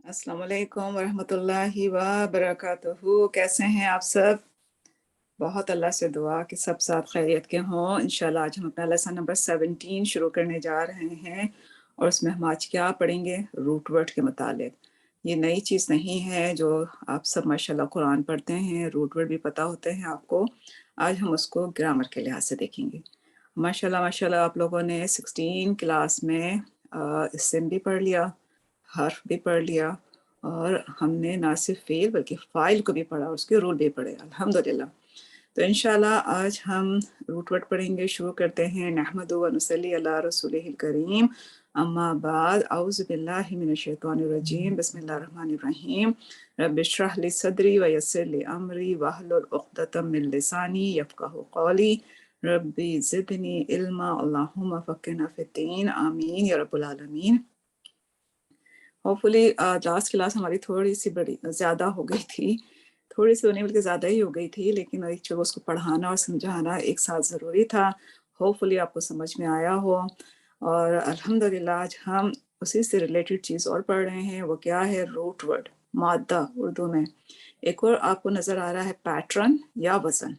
अस्सलाम वालेकुम वरहमतुल्लाहि व बरकातुहू। कैसे हैं आप सब? बहुत अल्लाह से दुआ कि सब साथ खैरियत के हों। इंशाल्लाह आज हम अपना लेसन नंबर 17 शुरू करने जा रहे हैं और उसमें हम आज क्या पढ़ेंगे? रूट वर्ड के मुतालिक। ये नई चीज़ नहीं है जो आप सब माशाल्लाह कुरान पढ़ते हैं, रूट वर्ड भी पता होते हैं आपको। आज हम उसको ग्रामर के लिहाज से देखेंगे। माशाल्लाह माशाल्लाह आप लोगों ने 16 क्लास में इस्म भी पढ़ लिया, हर्फ भी पढ़ लिया और हमने ना सिर्फ फ़ेल बल्कि फ़ाइल को भी पढ़ा, उसके रूल भी पढ़े अल्हम्दुलिल्लाह। तो इंशाल्लाह आज हम रूट वर्ड पढ़ेंगे। शुरू करते हैं। नहमदु व नुसल्ली अला रसूलिहिल करीम, अम्मा बाद, औज़ु बिल्लाहि मिनश शैतानिर रजीम, बिस्मिल्लाहिर रहमानिर रहीम। रब्बि इश्रह ली सदरी व यस्सिर ली अमरी वहलुल उक़दतम मिन लिसानी यफ़क़हू क़ौली रब्बी ज़िदनी इल्मा अल्लाहुम्मा फ़क़्हिना फ़िद्दीन आमीन या रब्बुल आलमीन। होपफुली लास्ट क्लास हमारी थोड़ी-सी बड़ी ज़्यादा हो गई थी। थोड़ी-सी तो नहीं बल्कि ज़्यादा ही हो गई थी, लेकिन एक चलो उसको पढ़ाना और समझाना एक साथ ज़रूरी था। होपफुली आपको समझ में आया हो और अल्हम्दुलिल्लाह आज हम उसी से रिलेटेड चीज़ और पढ़ रहे हैं। वो क्या है? रूट वर्ड, मादा उर्दू में। एक और आपको नज़र आ रहा है पैटर्न या वज़न,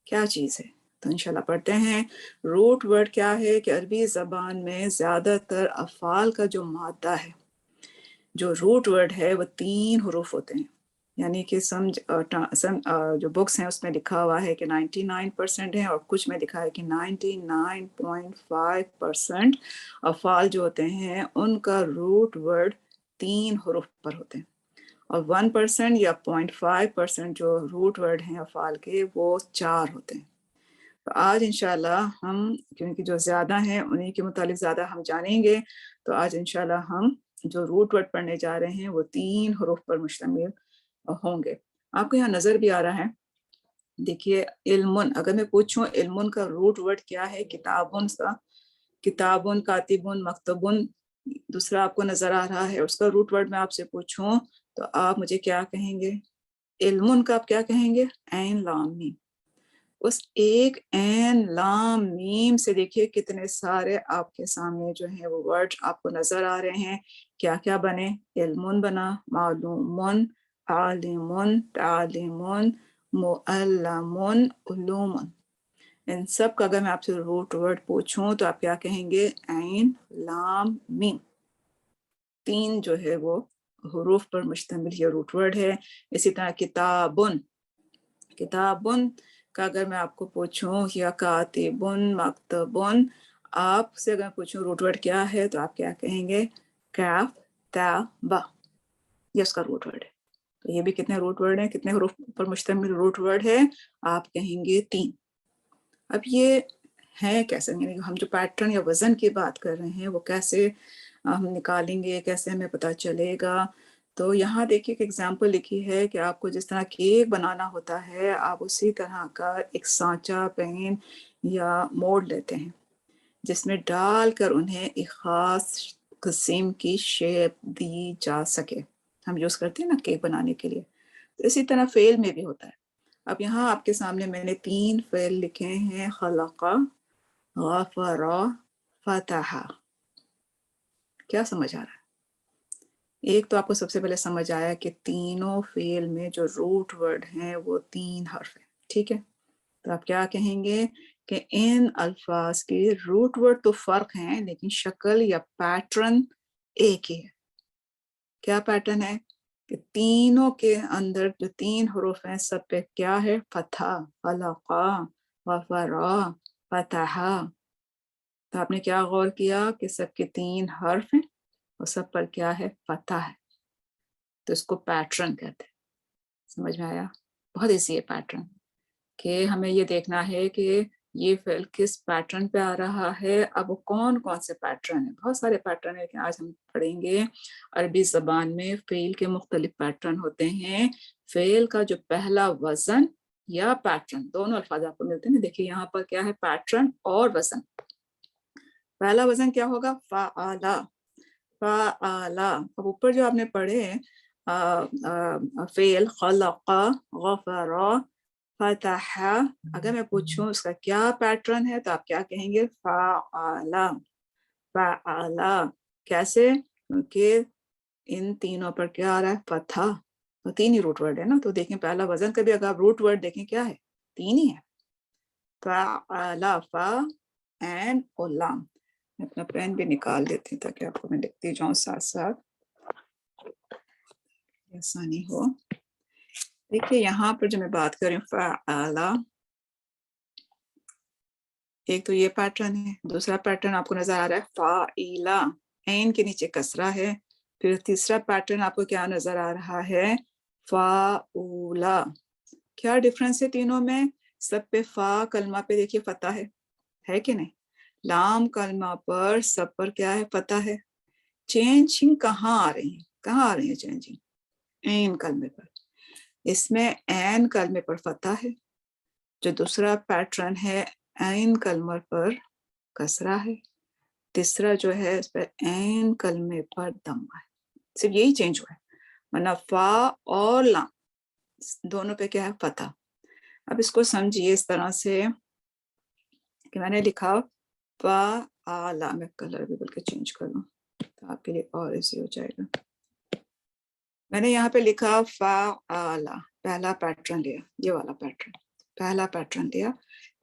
क्या चीज़ है? तो इंशाल्लाह पढ़ते हैं। रूट वर्ड क्या है कि अरबी ज़बान में ज़्यादातर अफ़आल का जो मादा है, जो रूट वर्ड है वो 3 हुरूफ होते हैं। यानी कि जो बुक्स हैं उसमें लिखा हुआ है कि 99% है और कुछ में लिखा है कि 99.5% अफ़आल जो होते हैं उनका रूट वर्ड 3 हुरूफ पर होते हैं और 1% या 0.5% जो रूट वर्ड हैं अफ़आल के वो 4 होते हैं। तो आज इंशाल्लाह हम क्योंकि जो ज़्यादा हैं उन्हीं के मुतालिक ज़्यादा हम जानेंगे, तो आज इंशाल्लाह हम जो रूट वर्ड पढ़ने जा रहे हैं वो 3 हुरूफ पर मुश्तमिल होंगे। आपको यहाँ नज़र भी आ रहा है, देखिए इल्मुन, अगर मैं पूछूँ इल्मुन का रूट वर्ड क्या है? किताबुन सा, किताबुन, कातिबुन, मक्तबुन, दूसरा आपको नज़र आ रहा है, उसका रूट वर्ड मैं आपसे पूछूँ तो आप मुझे क्या कहेंगे? इल्मुन का आप क्या कहेंगे? ऐन लाम मीम। उस एक ऐन लाम मीम से देखिए कितने सारे आपके सामने जो है वो वर्ड आपको नजर आ रहे हैं। क्या क्या बने? इल्मुन बना, मालूमुन, आलिमुन, तालिमुन, मुअल्लमुन, उलूमुन। इन सब का अगर मैं आपसे रूट वर्ड पूछूं तो आप क्या कहेंगे? ऐन लाम मीम। 3 जो है वो हुरूफ पर मुश्तमिल ये रूट वर्ड है। इसी तरह किताबुन, किताबुन का अगर मैं आपको पूछूं या कातिबुन, मक्तबुन, आपसे अगर पूछूं रूट वर्ड क्या है तो आप क्या कहेंगे? काफ, ता, बा, ये उसका रूट वर्ड है। तो ये भी कितने रूट वर्ड हैं, कितने हुरूफ पर मुश्तमिल रूट वर्ड है? आप कहेंगे 3। अब ये है कैसे, यानी हम जो पैटर्न या वजन की बात कर रहे हैं वो कैसे हम निकालेंगे, कैसे हमें पता चलेगा? तो यहाँ देखिए एक एग्जांपल लिखी है कि आपको जिस तरह केक बनाना होता है आप उसी तरह का एक सांचा, पेन या मोल्ड लेते हैं जिसमें डालकर उन्हें एक खास किस्म की शेप दी जा सके। हम यूज करते हैं ना केक बनाने के लिए, तो इसी तरह फेल में भी होता है। अब यहाँ आपके सामने मैंने 3 फेल लिखे हैं, खलका, गफरा, फतहा। क्या समझ आ रहा है? एक तो आपको सबसे पहले समझ आया कि तीनों फेल में जो रूट वर्ड हैं वो 3 हर्फ हैं, ठीक है? तो आप क्या कहेंगे कि इन अल्फाज के रूट वर्ड तो फर्क हैं लेकिन शक्ल या पैटर्न एक ही है। क्या पैटर्न है? कि तीनों के अंदर जो 3 हुरूफ हैं सब पे क्या है? फतहा, खलका, गफरा, फतहा। तो आपने क्या गौर किया कि सबके 3 हर्फ हैं और सब पर क्या है? फतहा है। तो इसको पैटर्न कहते हैं। समझ में आया? बहुत ईज़ी है पैटर्न, कि हमें ये देखना है कि ये फ़िल किस पैटर्न पे आ रहा है। अब वो कौन-कौन से पैटर्न हैं? बहुत सारे पैटर्न हैं लेकिन आज हम पढ़ेंगे अरबी ज़बान में फ़ेल के मुख्तलिफ पैटर्न होते हैं। फ़ेल का जो पहला वज़न या पैटर्न, दोनों अल्फ़ाज़ आपको मिलते हैं ना, देखिए यहाँ पर क्या है? पैटर्न और वज़न। पहला वज़न क्या होगा? फ़अला, फ़अला। अब ऊपर जो आपने पढ़े फ़ेल खलक़ा, गफ़रा, फ़तहा, अगर मैं पूछूँ उसका क्या पैटर्न है तो आप क्या कहेंगे? फ़अला, फ़अला। कैसे? क्योंकि इन तीनों पर क्या आ रहा है, फतहा। तो 3 ही रूट वर्ड है ना, तो देखें पहला वजन का भी अगर आप रूट वर्ड देखें क्या है, 3 ही है, फ़अला, फ़ा एंड और लाम। मैं अपना पेन भी निकाल देती हूँ ताकि आपको मैं लिखती जाऊँ साथ साथ, आसानी हो। देखिए यहाँ पर जो मैं बात कर रही हूँ फ़अला, एक तो ये पैटर्न है, दूसरा पैटर्न आपको नजर आ रहा है फ़ाइला, ऐन के नीचे कसरा है। फिर तीसरा पैटर्न आपको क्या नजर आ रहा है, फ़ाउला। क्या डिफरेंस है तीनों में, सब पे फा कलमा पे देखिए फतह है कि नहीं, लाम कलमा पर सब पर क्या है, फतह है। चेंजिंग कहाँ आ रही है, कहाँ आ रही है चेंजिंग, ऐन कलमे पर, इसमें ऐन कलमे पर फतह है। जो दूसरा पैटर्न है ऐन कलमे पर कसरा है, तीसरा जो है इस पर ऐन कलमे पर दम्मा है। सिर्फ यही चेंज हुआ है, वरना फा और लाम दोनों पे क्या है, फतह। अब इसको समझिए इस तरह से कि मैंने लिखा फ़अला, मैं कलर भी बल्कि चेंज कर लूं तो आपके लिए और इजी हो जाएगा। मैंने यहाँ पे लिखा फ़अला, पहला पैटर्न लिया, ये वाला पैटर्न, पहला पैटर्न लिया।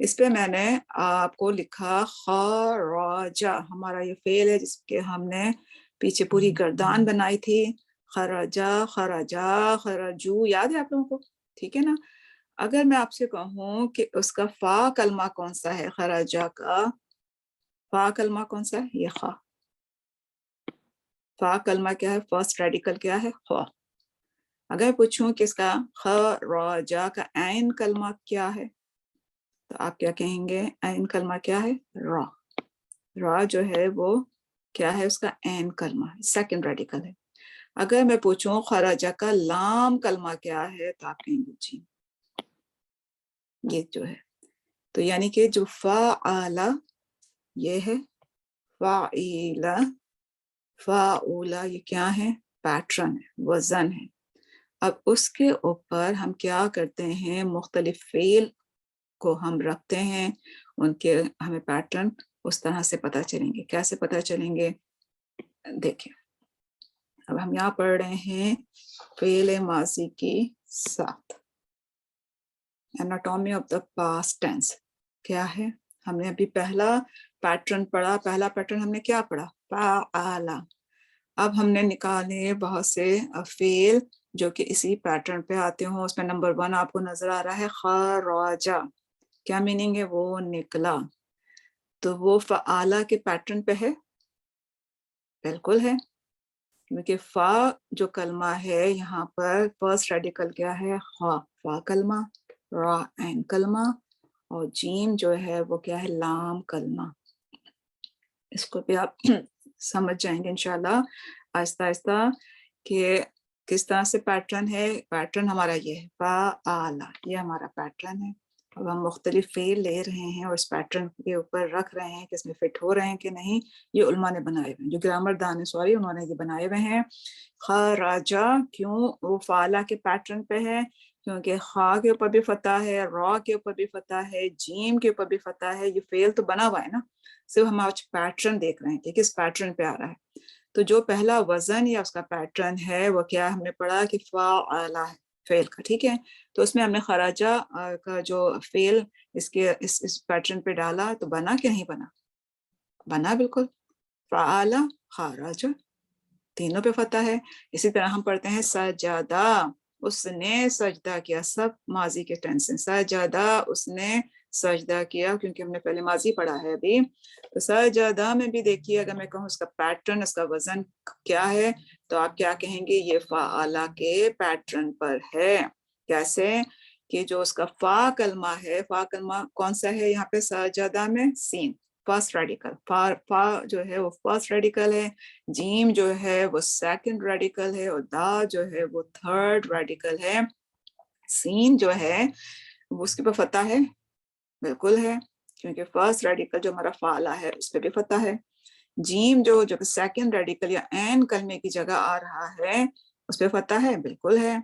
इस पे मैंने आपको लिखा खराजा, हमारा ये फेल है जिसके हमने पीछे पूरी गर्दान बनाई थी, खराजा खराजा खराजू, याद है आप लोगों को, ठीक है ना। अगर मैं आपसे कहूँ कि उसका फा कलमा कौन सा है, खराजा का फा कलमा कौन सा है, ये खा, फा कलमा क्या है, फर्स्ट रेडिकल क्या है, खा। अगर पूछूं कि इसका खराजा का ऐन कलमा क्या है, तो आप क्या कहेंगे, ऐन कलमा क्या है, रा। रा जो है वो क्या है, उसका ऐन कलमा सेकंड रेडिकल है। अगर मैं पूछूं खराजा का लाम कलमा क्या है, तो आप कहेंगे जी ये जो है, तो यानी कि जो फ़अला ये है, फ़ाइला, फ़ाउला ये क्या है, पैटर्न है, वजन है। अब उसके ऊपर हम क्या करते हैं, मुख्तलिफ फेल को हम रखते हैं, उनके हमें पैटर्न उस तरह से पता चलेंगे। कैसे पता चलेंगे, देखिए अब हम यहाँ पढ़ रहे हैं फेल माजी की साथ, anatomy of the past tense क्या है, हमने अभी पहला पैटर्न पढ़ा, पहला पैटर्न हमने क्या पढ़ा, फ़अला। अब हमने निकाले बहुत से फेल जो कि इसी पैटर्न पे आते हों। उसमें नंबर 1 आपको नजर आ रहा है खराजा, क्या मीनिंग है, वो निकला। तो वो फ़अला के पैटर्न पे है, बिल्कुल है, क्योंकि फा जो कलमा है यहाँ पर फर्स्ट रेडिकल क्या है, खा, फा कलमा, रा ऐन कलमा, और जीम जो है वो क्या है, लाम कलमा। इसको भी आप समझ जाएंगे इंशाल्लाह आहिस्ता आहिस्ता कि किस तरह से पैटर्न है। पैटर्न हमारा ये है फ़अला, ये हमारा पैटर्न है। अब हम मुख्तलिफ फेल ले रहे हैं और इस पैटर्न के ऊपर रख रहे हैं कि इसमें फिट हो रहे हैं कि नहीं। ये उलमा ने बनाए हुए हैं, जो ग्रामर दान है सॉरी, उन्होंने ये बनाए हुए हैं। खराजा क्यों वो फ़अला के पैटर्न पे है, क्योंकि खा के ऊपर भी फतह है, रा के ऊपर भी फतह है, जीम के ऊपर भी फतह है। ये फेल तो बना हुआ है ना, सिर्फ हम आज पैटर्न देख रहे हैं कि किस पैटर्न पे आ रहा है। तो जो पहला वजन या उसका पैटर्न है वो क्या, हमने पढ़ा कि फ़अला है फेल का, ठीक है। तो उसमें हमने खराजा का जो फेल इसके इस पैटर्न पे डाला, तो बना कि नहीं बना, बना बिल्कुल, फ़अला खराजा, तीनों पे फतह है। इसी तरह हम पढ़ते हैं सजदा, उसने सजदा किया, सब माजी के टेंस हैं, सजदा उसने सजदा किया, क्योंकि हमने पहले माजी पढ़ा है अभी। तो सजदा में भी देखिए, अगर मैं कहूँ उसका पैटर्न, उसका वजन क्या है, तो आप क्या कहेंगे, ये फ़अला के पैटर्न पर है। कैसे कि जो उसका फा कलमा है, फा कलमा कौन सा है यहाँ पे सजदा में, सीन फर्स्ट रेडिकल, फा जो है वो फर्स्ट रेडिकल है, जीम जो है वो सेकंड रेडिकल है, और दा जो है वो थर्ड रेडिकल है। सीन जो है उसके पर फतह है, बिल्कुल है, क्योंकि फर्स्ट रेडिकल जो हमारा फ़अला है उस पर भी फतह है। जीम जो जो सेकंड रेडिकल या एन कलमे की जगह आ रहा है उस पर फतह है, बिल्कुल है।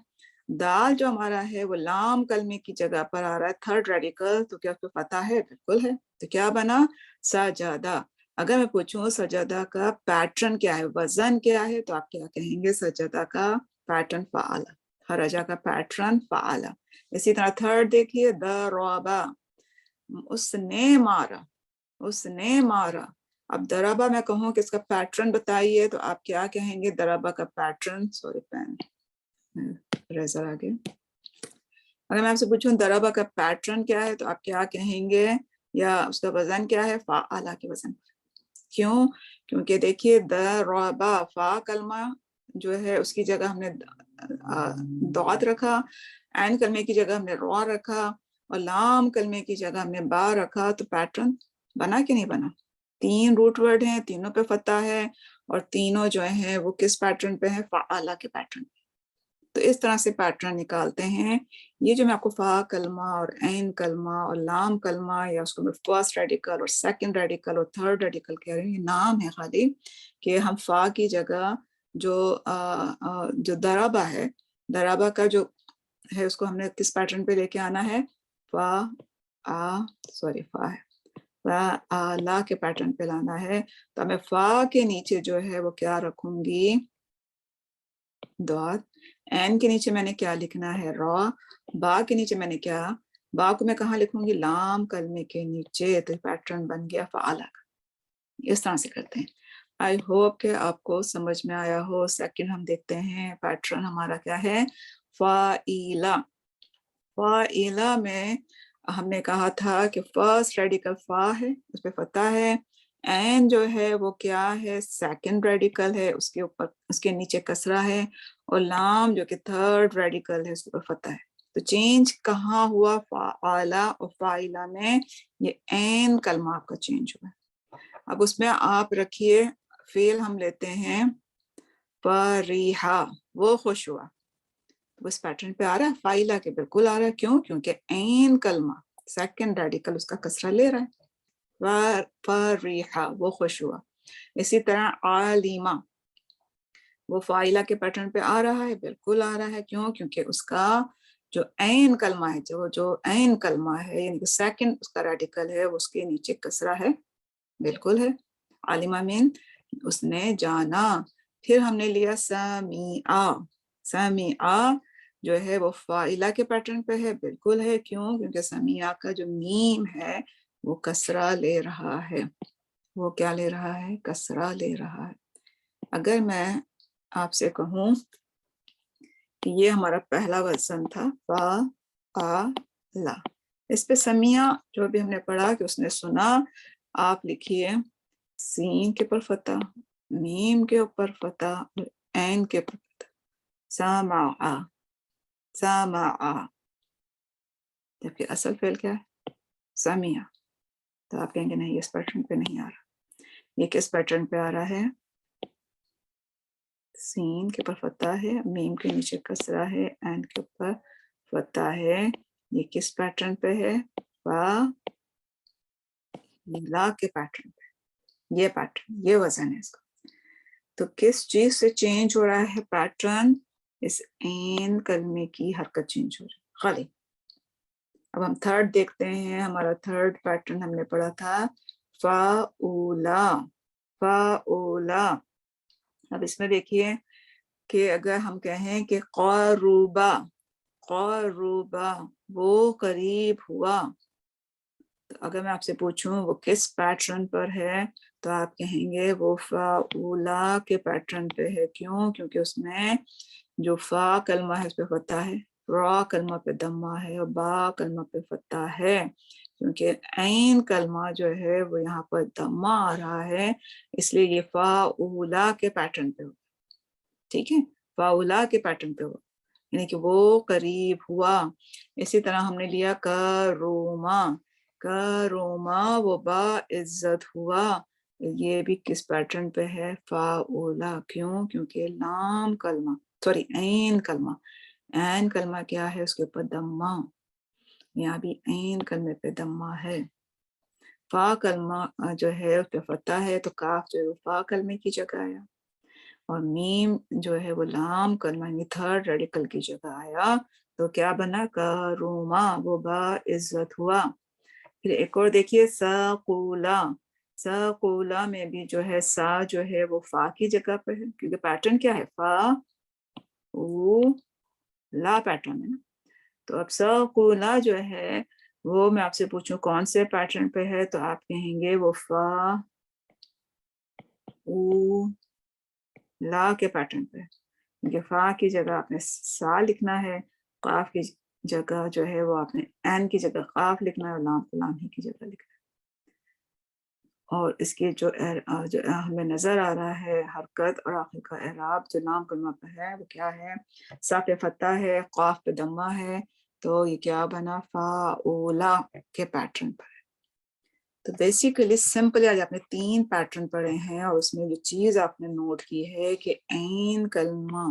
दाल जो हमारा है वो लाम कलमे की जगह पर आ रहा है थर्ड रेडिकल, तो क्या उस पर फतह है, बिल्कुल है। तो क्या बना, सजदा। अगर मैं पूछूं सजदा का पैटर्न क्या है, वजन क्या है, तो आप क्या कहेंगे? सजदा का पैटर्न फ़अला, खरजा का पैटर्न फ़अला। इसी तरह थर्ड देखिए, दरबा, उसने मारा, उसने मारा। अब दरबा मैं कहूँ कि इसका पैटर्न बताइए, तो आप क्या कहेंगे? दरबा का पैटर्न, सॉरी पेन रेजर आ गया। अगर मैं आपसे पूछूं दरबा का पैटर्न क्या है, तो आप क्या कहेंगे? या उसका वजन क्या है? फ़अला के वजन। क्यों? क्योंकि देखिए दरबा, फा कलमा जो है उसकी जगह हमने दौत रखा, ऐन कलमे की जगह हमने रॉ रखा, और लाम कलमे की जगह हमने बा रखा, तो पैटर्न बना कि नहीं बना? 3 रूट वर्ड हैं, तीनों पे फतह है, और तीनों जो है वो किस पैटर्न पे है? फ़अला के पैटर्न। तो इस तरह से पैटर्न निकालते हैं। ये जो मैं आपको फा कलमा और ऐन कलमा और लाम कलमा, या उसको मैं फर्स्ट रेडिकल और सेकंड रेडिकल और थर्ड रेडिकल कह रही हूँ, ये नाम है खाली, कि हम फा की जगह जो दराबा है, दराबा का जो है उसको हमने किस पैटर्न पे लेके आना है? फा फा है, फा आ ला के पैटर्न पे लाना है। तो मैं फा के नीचे जो है वो क्या रखूंगी? डॉट। एन के नीचे मैंने क्या लिखना है? रॉ। बा के नीचे मैंने क्या? बा को मैं कहाँ लिखूंगी? लाम कलमे के नीचे। तो पैटर्न बन गया फ़अला का। इस तरह से करते हैं। आई होप कि आपको समझ में आया हो। सेकंड हम देखते हैं, पैटर्न हमारा क्या है? फ़ाइला। फ़ाइला में हमने कहा था कि फर्स्ट रेडिकल फा है, उस पर फतह है। एन जो है वो क्या है? सेकंड रेडिकल है, उसके ऊपर उसके नीचे कसरा है। और लाम जो कि थर्ड रेडिकल है, उसके ऊपर फतह है। तो चेंज कहाँ हुआ? फ़अला और फ़ाइला में ये एन कलमा आपका चेंज हुआ। अब उसमें आप रखिए, फेल हम लेते हैं, फरीहा, वो खुश हुआ। तो इस पैटर्न पे आ रहा है? फ़ाइला के बिल्कुल आ रहा है। क्यों? क्योंकि ऐन कलमा सेकंड रेडिकल उसका कसरा ले रहा है। फरीहा, वो खुश हुआ। इसी तरह आलिमा, वो फ़ाइला के पैटर्न पे आ रहा है? बिल्कुल आ रहा है। क्यों? क्योंकि उसका जो ऐन कलमा है, जो ऐन कलमा है, यानी कि सेकंड उसका रेडिकल है, उसके नीचे कसरा है। बिल्कुल है। आलिमा मीन उसने जाना। फिर हमने लिया समीआ। समीआ जो है वो फ़ाइला के पैटर्न पे है। बिल्कुल है। क्यों? क्योंकि समीआ का जो मीम है वो कसरा ले रहा है। वो क्या ले रहा है? कसरा ले रहा है। अगर मैं आपसे कहूं कि ये हमारा पहला वजन था, फा आ ला, इस पे समिया जो भी हमने पढ़ा कि उसने सुना, आप लिखिए सीन के ऊपर फतह, मीम के ऊपर फतह, ऐन के ऊपर फतह। समा, समा, जबकि असल फेल क्या है? समिया। तो आप कहेंगे नहीं, इस पैटर्न पे नहीं आ रहा। ये किस पैटर्न पे आ रहा है? सीन के ऊपर फतह है, मीम के नीचे कसरा है, ऐन के ऊपर फतह है। ये किस पैटर्न पे है? फा ला के पैटर्न पे। ये पैटर्न, ये वजन है इसका। तो किस चीज से चेंज हो रहा है पैटर्न? इस ऐन कलमे की हरकत चेंज हो रही है खाली। अब हम थर्ड देखते हैं। हमारा थर्ड पैटर्न हमने पढ़ा था फ़ाउला, फ़ाउला। अब इसमें देखिए कि अगर हम कहें कि क़रुबा, क़रुबा, वो करीब हुआ, तो अगर मैं आपसे पूछूं वो किस पैटर्न पर है, तो आप कहेंगे वो फ़ाउला के पैटर्न पे है। क्यों? क्योंकि उसमें जो फा कलमा है उस पे फतह है, रा कलमा पे दम्मा है, और बा कलमा पे फतह है। क्योंकि ऐन कलमा जो है वो यहाँ पर दम्मा आ रहा है, इसलिए ये फ़ाउला के पैटर्न पे हो। ठीक है, फ़ाउला के पैटर्न पे हो, यानी कि वो करीब हुआ। इसी तरह हमने लिया करूमा, करूमा, वो बा इज्जत हुआ। ये भी किस पैटर्न पे है? फ़ाउला। क्यों? क्योंकि लाम कलमा, सॉरी ऐन कलमा, ऐन कलमा क्या है? उसके ऊपर दम्मा। यहाँ भी ऐन कलमे पे दम्मा है। फा कलमा जो है उस पे फतह है, तो काफ जो है वो फा कलमे की जगह आया, और मीम जो है वो लाम कलमा यानी थर्ड रेडिकल की जगह आया। तो क्या बना? करूमा, वो बा इज्जत हुआ। फिर एक और देखिए, सकुला, سقولا میں بھی جو ہے سا جو ہے وہ فا کی جگہ پہ ہے، کیونکہ پیٹرن کیا ہے، فا او لا پیٹرن ہے نا. تو اب سقولا جو ہے وہ میں آپ سے پوچھوں کون سے پیٹرن پہ ہے، تو آپ کہیں گے وہ فا او لا کے پیٹرن پہ، کیونکہ فا کی جگہ آپ نے سا لکھنا ہے، قاف کی جگہ جو ہے وہ آپ نے این کی جگہ قاف لکھنا ہے، اور لام کو لام ہی کی جگہ لکھنا ہے. اور اس کے جو ہمیں نظر آ رہا ہے حرکت اور آخر کا اعراب جو لام کلمہ پہ ہے وہ کیا ہے، سا پہ فتح ہے، قاف پہ دمہ ہے، تو یہ کیا بنا، فا اولا کے پیٹرن پر. تو بیسیکلی سمپلی آج آپ نے 3 پیٹرن پڑھے ہیں، اور اس میں جو چیز آپ نے نوٹ کی ہے کہ عین کلمہ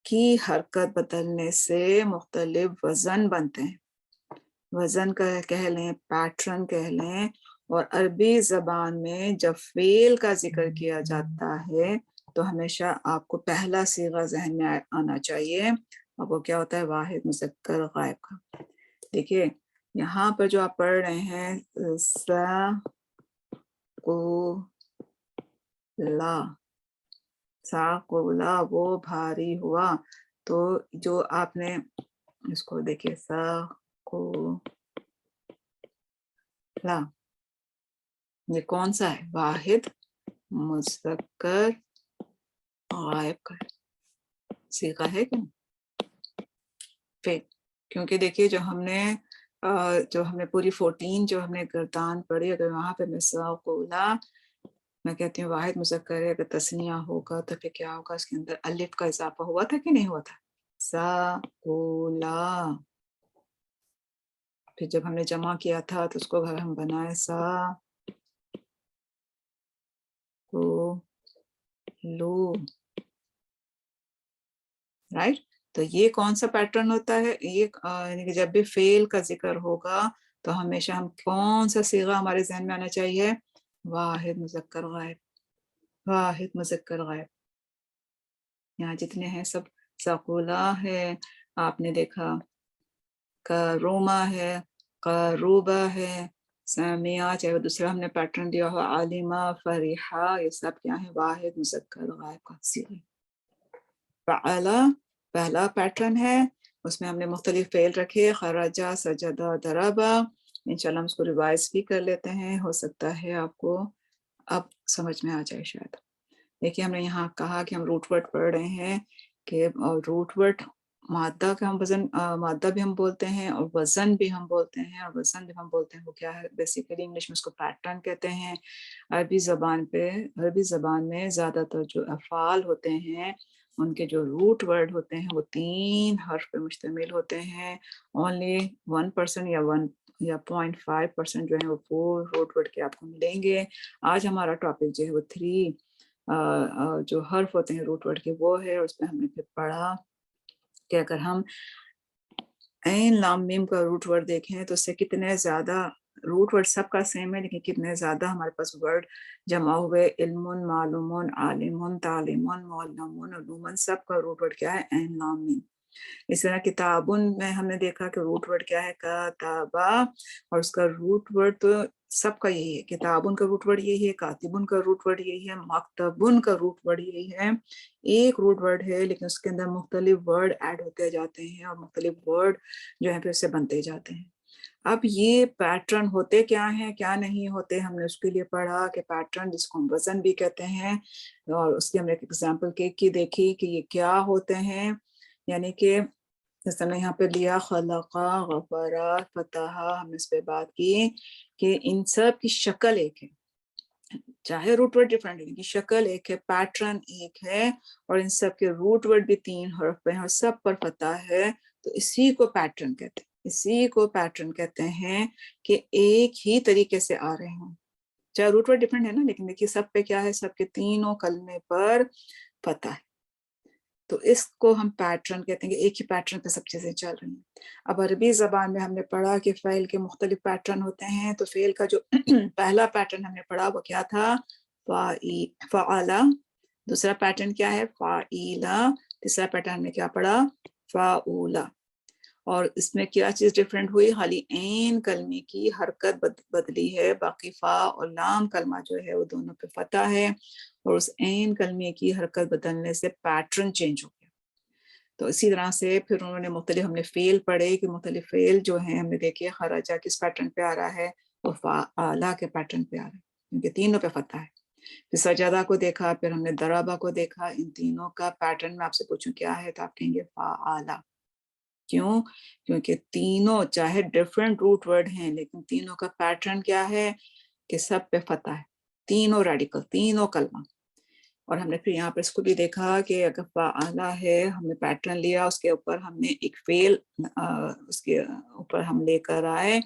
کی حرکت بدلنے سے مختلف وزن بنتے ہیں، وزن کا کہہ لیں، پیٹرن کہہ لیں. اور عربی زبان میں جب فعل کا ذکر کیا جاتا ہے تو ہمیشہ آپ کو پہلا صیغہ ذہن میں آنا چاہیے، اور وہ کیا ہوتا ہے، واحد مذکر غائب کا. دیکھیے یہاں پر جو آپ پڑھ رہے ہیں سا کو لا، سا کو لا وہ بھاری ہوا، تو جو آپ نے اس کو دیکھیے سا کو لا، یہ کون سا ہے، واحد مذکر غائب کا صیغہ ہے کیوں، پھر کیونکہ دیکھیے جو ہم نے پوری 14 جو ہم نے گردان پڑھی، اگر وہاں پہ میں سا کو لا میں کہتی ہوں واحد مذکر ہے، اگر تثنیہ ہوگا تو پھر کیا ہوگا، اس کے اندر الف کا اضافہ ہوا تھا کہ نہیں ہوا تھا، سا کو لا. پھر جب ہم نے جمع کیا تھا تو اس کو ہم بنائے سا کو لو، رائٹ. تو یہ کون سا پیٹرن ہوتا ہے، یہ یعنی کہ جب بھی فعل کا ذکر ہوگا تو ہمیشہ ہم کون سا صیغہ ہمارے ذہن میں آنا چاہیے، واحد مذکر غائب، واحد مذکر غائب. یہاں جتنے ہیں سب سقولا ہے، آپ نے دیکھا کروما ہے، قروبا ہے، سامعہ، چاہے وہ دوسرا ہم نے پیٹرن دیا ہو عالمہ، فریحہ، یہ سب کیا ہے، واحد مذکر غائب کا صیغہ. فعلا پہلا پیٹرن ہے، اس میں ہم نے مختلف فعل رکھے، خرجہ، سجدہ، ضربہ. انشاءاللہ ہم اس کو ریوائز بھی کر لیتے ہیں، ہو سکتا ہے آپ کو اب سمجھ میں آ جائے شاید. دیکھیے ہم نے یہاں کہا کہ ہم روٹ ورڈ پڑھ رہے ہیں، کہ روٹ ورڈ مادہ کا ہم وزن، مادہ بھی ہم بولتے ہیں اور وزن بھی ہم بولتے ہیں، اور وزن بھی ہم بولتے ہیں وہ کیا ہے، بیسیکلی انگلش میں اس کو پیٹرن کہتے ہیں. عربی زبان میں زیادہ تر جو افعال ہوتے ہیں ان کے جو روٹ ورڈ ہوتے ہیں وہ 3 حرف پہ مشتمل ہوتے ہیں. اونلی 1% یا 0.5% جو ہے وہ 4 روٹ ورڈ کے آپ کو ملیں گے. آج ہمارا ٹاپک جو ہے وہ 3 جو حرف ہوتے ہیں روٹ ورڈ کے وہ ہے، اور اس میں ہم نے پھر پڑھا کہ اگر ہم عین لام میم کا روٹ ورڈ دیکھیں تو اس سے کتنے زیادہ، روٹ ورڈ سب کا سیم ہے لیکن کتنے زیادہ ہمارے پاس ورڈ جمع ہوئے، علم، معلوم، عالم، تعلیم، معلم، علوم، سب کا روٹ ورڈ کیا ہے، عین لام میم. اس طرح کتابن میں ہم نے دیکھا کہ روٹ ورڈ کیا ہے، کتابا، اور اس کا روٹ ورڈ تو سب کا یہی ہے، کتابن کا روٹ ورڈ یہی ہے، کاتبن کا روٹ ورڈ یہی ہے، مکتبن کا روٹ ورڈ یہی ہے. ایک روٹ ورڈ ہے لیکن اس کے اندر مختلف ورڈ ایڈ ہوتے جاتے ہیں اور مختلف ورڈ جو ہیں پھر سے بنتے جاتے ہیں. اب یہ پیٹرن ہوتے کیا ہیں، کیا نہیں ہوتے، ہم نے اس کے لیے پڑھا کہ پیٹرن جس کو ہم وزن بھی کہتے ہیں، اور اس کی ہم نے ایک ایگزامپل کی دیکھی کہ یہ کیا ہوتے ہیں. یعنی کہ جیسے ہم نے یہاں پہ لیا خلقہ، غفرہ، فتح، ہم نے اس پہ بات کی کہ ان سب کی شکل ایک ہے، چاہے روٹ ورڈ ڈفرنٹ ہے لیکن شکل ایک ہے، پیٹرن ایک ہے، اور ان سب کے روٹ ورڈ بھی 3 حرف پہ ہیں اور سب پر فتح ہے. تو اسی کو پیٹرن کہتے ہیں، اسی کو پیٹرن کہتے ہیں کہ ایک ہی طریقے سے آ رہے ہوں، چاہے روٹ ورڈ ڈفرنٹ ہے نا، لیکن دیکھیے سب پہ کیا ہے، سب کے تینوں کلمے پر فتح ہے. تو اس کو ہم پیٹرن کہتے ہیں کہ ایک ہی پیٹرن پہ سب چیزیں چل رہی ہیں. اب عربی زبان میں ہم نے پڑھا کہ فعل کے مختلف پیٹرن ہوتے ہیں، تو فعل کا جو پہلا پیٹرن ہم نے پڑھا وہ کیا تھا، فعلا. دوسرا پیٹرن کیا ہے، فعیلا. تیسرا پیٹرن ہم نے کیا پڑھا، فعولا. اور اس میں کیا چیز ڈفرینٹ ہوئی؟ خالی عین کلمے کی حرکت بدلی ہے، باقی فا اور لام کلمہ جو ہے وہ دونوں پہ فتح ہے، اور اس عین کلمے کی حرکت بدلنے سے پیٹرن چینج ہو گیا۔ تو اسی طرح سے پھر انہوں نے مختلف، ہم نے فعل پڑھے کہ مختلف فعل جو ہیں ہم نے دیکھے خرجہ کس پیٹرن پہ آ رہا ہے، وہ فعلا کے پیٹرن پہ آ رہا ہے، کیونکہ تینوں پہ فتح ہے۔ پھر سجدہ کو دیکھا، پھر ہم نے ضربہ کو دیکھا، ان تینوں کا پیٹرن میں آپ سے پوچھوں کیا ہے تو آپ کہیں گے فعلا۔ کیوں؟ کیونکہ تینوں چاہے ڈفرینٹ روٹ ورڈ ہیں لیکن تینوں کا پیٹرن کیا ہے کہ سب پہ فتح ہے، تینوں ریڈیکل، تینوں کلمہ۔ اور ہم نے پھر یہاں پر اس کو بھی دیکھا کہ اگر فعلا ہے، ہم نے پیٹرن لیا، اس کے اوپر ہم نے ایک فعل اس کے اوپر ہم لے کر آئے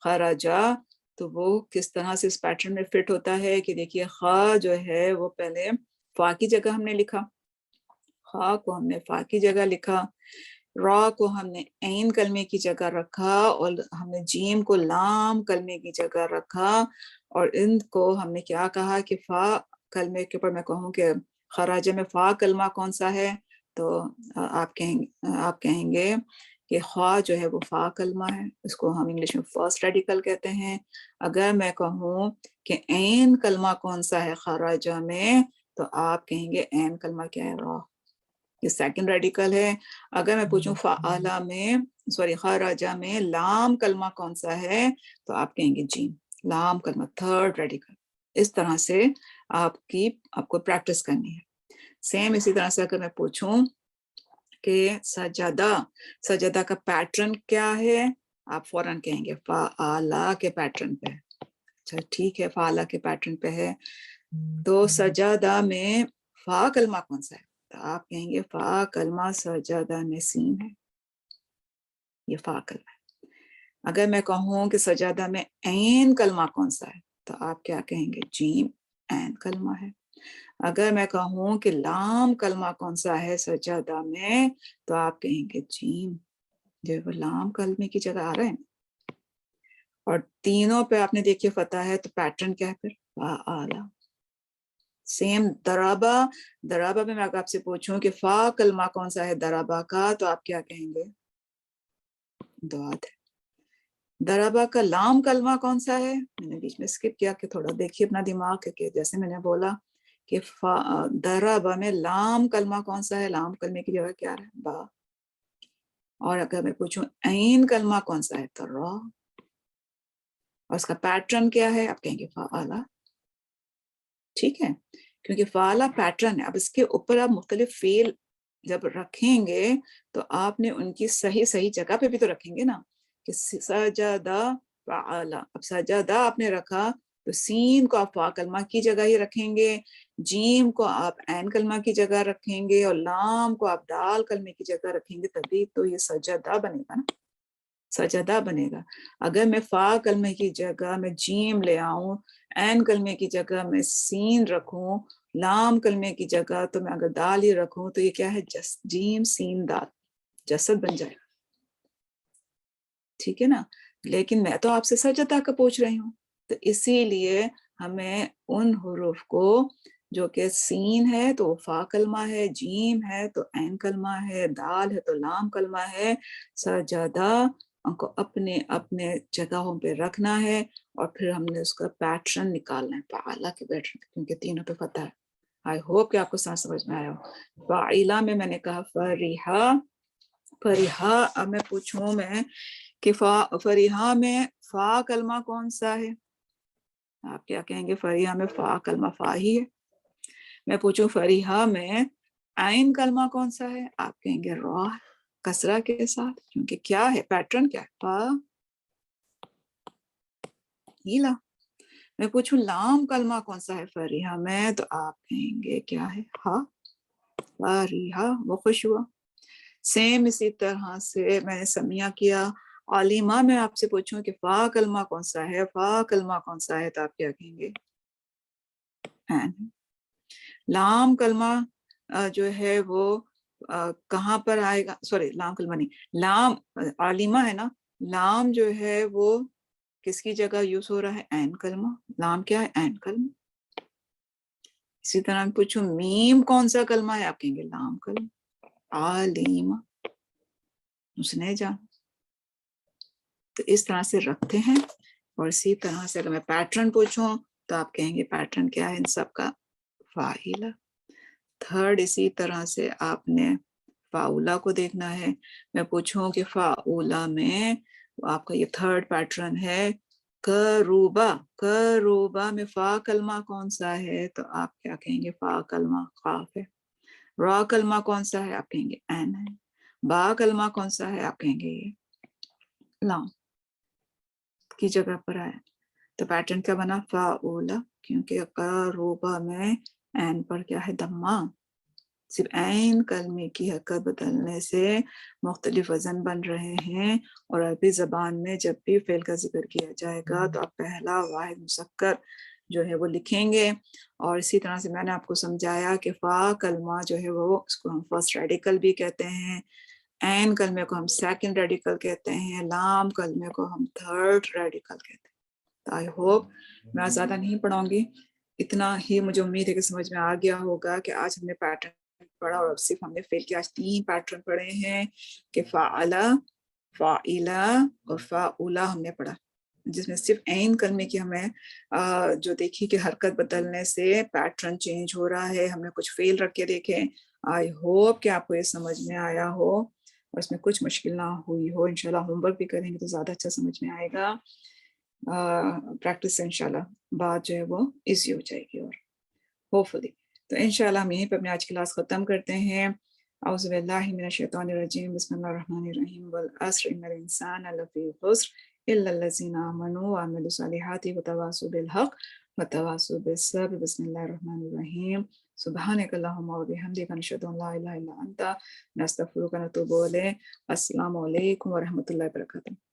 خرجہ، تو وہ کس طرح سے اس پیٹرن میں فٹ ہوتا ہے کہ دیکھیے خا جو ہے وہ پہلے فا کی جگہ ہم نے لکھا، خا کو ہم نے فا کی جگہ لکھا، را کو ہم نے عین کلمے کی جگہ رکھا، اور ہم نے جیم کو لام کلمے کی جگہ رکھا، اور ان کو ہم نے کیا کہا کہ فا کلمے کے اوپر میں کہوں کہ خراجہ میں فا کلمہ کون سا ہے، تو آپ کہیں گے کہ خواہ جو ہے وہ فا کلمہ ہے، اس کو ہم انگلش میں فرسٹ ریڈیکل کہتے ہیں۔ اگر میں کہوں کہ عین کلمہ کون سا ہے خراجہ میں، تو آپ کہیں گے عین کلمہ کیا ہے؟ را، یہ سیکنڈ ریڈیکل ہے۔ اگر میں پوچھوں فعلا میں خراجہ میں لام کلمہ کون سا ہے، تو آپ کہیں گے جیم، لام کلمہ تھرڈ ریڈیکل۔ اس طرح سے آپ کو پریکٹس کرنی ہے۔ سیم اسی طرح سے اگر میں پوچھوں کہ سجدہ کا پیٹرن کیا ہے، آپ فوراً کہیں گے فعلا کے پیٹرن پہ۔ اچھا ٹھیک ہے، فعلا کے پیٹرن پہ ہے، تو سجدہ میں فا کلمہ کون سا ہے، تو آپ کہیں گے فا کلمہ سجدہ میں سین ہے، یہ فا کلمہ ہے۔ اگر میں کہوں کہ سجدہ میں عین کلمہ کون سا ہے، تو آپ کیا کہیں گے؟ جیم، عین کلمہ ہے۔ اگر میں کہوں کہ لام کلمہ کون سا ہے سجدہ میں، تو آپ کہیں گے جیم، جو وہ لام کلمے کی جگہ آ رہے ہیں۔ اور تینوں پہ آپ نے دیکھیے فتح ہے، تو پیٹرن کیا ہے پھر؟ فعلا۔ سیم ضربہ میں آپ سے پوچھوں کہ فا کلمہ کون سا ہے ضربہ کا، تو آپ کیا کہیں گے؟ ضاد ہے۔ ضربہ کا لام کلمہ کون سا ہے؟ میں نے بیچ میں اسکپ کیا کہ تھوڑا دیکھیے اپنا دماغ کہ جیسے میں نے بولا کہ ضربہ میں لام کلمہ کون سا ہے، لام کلمے کی جگہ کیا ہے؟ با۔ اور اگر میں پوچھوں عین کلمہ کون سا ہے، تو را۔ اور اس کا پیٹرن کیا ہے، آپ کہیں گے فعلا۔ ٹھیک ہے، کیونکہ فعلا پیٹرن ہے۔ اب اس کے اوپر آپ مختلف فعل جب رکھیں گے تو آپ نے ان کی صحیح جگہ پہ بھی تو رکھیں گے نا، کہ سجدہ فعلا، اب سجدہ آپ نے رکھا تو سین کو آپ فا کلمہ کی جگہ ہی رکھیں گے، جیم کو آپ عین کلمہ کی جگہ رکھیں گے، اور لام کو آپ دال کلمے کی جگہ رکھیں گے، تبھی تو یہ سجدہ بنے گا نا، سجدہ بنے گا۔ اگر میں فا کلمے کی جگہ میں جیم لے آؤں، عین کلمے کی جگہ میں سین رکھوں، لام کلمے کی جگہ تو میں اگر دال ہی رکھوں، تو یہ کیا ہے؟ جیم سین دال، جسد بن جائے گا۔ ٹھیک ہے نا، لیکن میں تو آپ سے سجدہ کا پوچھ رہی ہوں، تو اسی لیے ہمیں ان حروف کو جو کہ سین ہے تو فا کلمہ ہے، جیم ہے تو عین کلمہ ہے، دال ہے تو لام کلمہ ہے، سجدہ ان کو اپنے اپنے جگہوں پہ رکھنا ہے، اور پھر ہم نے اس کا پیٹرن نکالنا ہے، فعلا کے پیٹرن، کیونکہ تینوں پہ فتح ہے۔ آئی ہوپ کہ آپ کو سمجھ میں آیا ہو۔ فعلا میں نے کہا فریحا، اب میں پوچھوں میں کہ فریحا میں فا کلمہ کون سا ہے، آپ کیا کہیں گے؟ فریحا میں فا کلمہ فا ہی ہے۔ میں پوچھوں فریحا میں عین کلمہ کون سا ہے، آپ کہیں گے را، کسرہ کے ساتھ، کیونکہ کیا ہے پیٹرن، کیا ہے؟ فا ہیلا۔ میں پوچھوں لام کلمہ کون سا ہے فریحا میں، تو آپ کہیں گے کیا ہے؟ ہا، فریحا، وہ خوش ہوا۔ سیم اسی طرح سے میں نے سمیہ کیا۔ علیمہ میں آپ سے پوچھوں کہ فا کلمہ کون سا ہے، فا کلمہ کون سا ہے، تو آپ کیا کہیں گے؟ لام کلمہ جو ہے وہ کہاں پر آئے گا؟ سوری، لام کلمہ نہیں، لام علیمہ ہے نا، لام جو ہے وہ کس کی جگہ یوز ہو رہا ہے؟ عین کلمہ۔ لام کیا ہے؟ عین کلمہ۔ اسی طرح پوچھوں میم کون سا کلمہ ہے، آپ کہیں گے لام کلمہ۔ علیمہ، اس نے جان۔ تو اس طرح سے رکھتے ہیں. اور اسی طرح سے اگر میں پیٹرن پوچھوں تو آپ کہیں گے پیٹرن کیا ہے ان سب کا؟ فاعلہ. تھرڈ اسی طرح سے آپ نے فاؤلا کو دیکھنا ہے. میں پوچھوں کہ فاؤلا میں آپ کا یہ تھرڈ پیٹرن ہے کروبا. کروبا میں فا کلمہ کون سا ہے؟ تو آپ کیا کہیں گے؟ فا کلمہ قاف ہے. را کلمہ کون سا ہے؟ آپ کہیں گے این ہے. با کلمہ کون سا ہے؟ آپ کہیں گے یہ لام کی جگہ پر آیا. تو پیٹرن کیا بنا؟ فاؤلا، کیونکہ کروبا میں این پر کیا ہے؟ دمہ. صرف عین کلمے کی حرکت بدلنے سے مختلف وزن بن رہے ہیں. اور عربی زبان میں جب بھی فعل کا ذکر کیا جائے گا تو آپ پہلا واحد مسکر جو ہے وہ لکھیں گے. اور اسی طرح سے میں نے آپ کو سمجھایا کہ فا کلمہ جو ہے وہ اس کو ہم فرسٹ ریڈیکل بھی کہتے ہیں، عین کلمے کو ہم سیکنڈ ریڈیکل کہتے ہیں، لام کلمے کو ہم تھرڈ ریڈیکل کہتے ہیں. تو آئی ہوپ میں زیادہ نہیں پڑھاؤں گی، اتنا ہی مجھے امید ہے کہ سمجھ میں آ گیا ہوگا کہ آج ہم نے پیٹرن پڑھا اور اب صرف ہم نے فعل کے آج 3 پیٹرن پڑھے ہیں کہ فعلا، فاعلا اور فاؤلا ہم نے پڑھا، جس میں صرف عین کلمے کی ہمیں جو دیکھی کہ حرکت بدلنے سے پیٹرن چینج ہو رہا ہے. ہم نے کچھ فعل رکھ کے دیکھے. آئی ہوپ کہ آپ کو یہ سمجھ میں آیا ہو اور اس میں کچھ مشکل نہ ہوئی ہو. انشاءاللہ ہوم ورک بھی کریں گے تو زیادہ اچھا سمجھ میں آئے گا. پریکٹس سے انشاءاللہ بات جو ہے وہ ایزی ہو جائے گی اور ہوپفلی. تو انشاءاللہ ہم یہیں پہ اپنی آج کلاس ختم کرتے ہیں. اعوذ باللہ من الشیطان الرجیم، بسم اللہ الرحمن الرحیم. والعصر ان الانسان لفی خسر الا الذین آمنوا وعملوا الصالحات وتواصوا بالحق وتواصوا بالصبر. بسم اللہ الرحمن الرحیم. سبحانک اللہم وبحمدک نشہد ان لا الہ الا انت نستغفرک ونتوب الیک. السلام علیکم ورحمۃ اللہ وبرکاتہ.